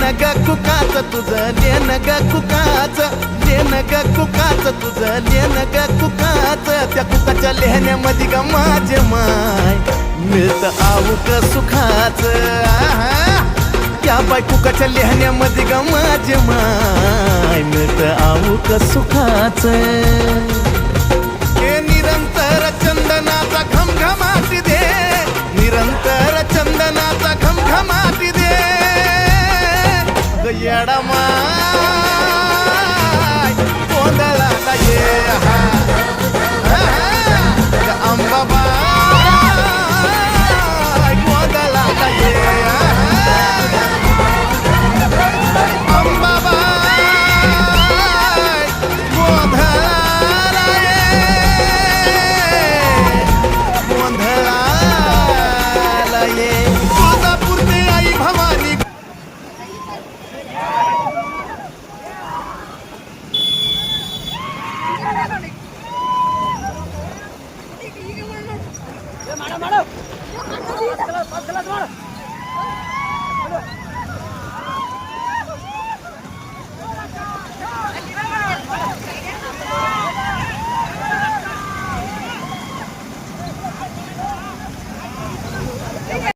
ग कुकाच तुझं लेन ग कुकाच लेन ग कुकाच तुझं लेन ग कुकाच त्या कुकाच्या लेहण्यामध्ये ग माझे माय मिळतं आऊक सुखाच त्या बाय कुकाच्या लेहण्यामध्ये ग माझे माय मिळतं आऊक सुखाच हे निरंतर चंदनाचा घमघमाटी दे निरंतर चंदनाचा घमघमाटी दे येडा माय गोंधळाला ये अंबाबाई गोंधळाला ये अंबाबाई गोंधळाला ये तुळजापूरची आई भवानी मारो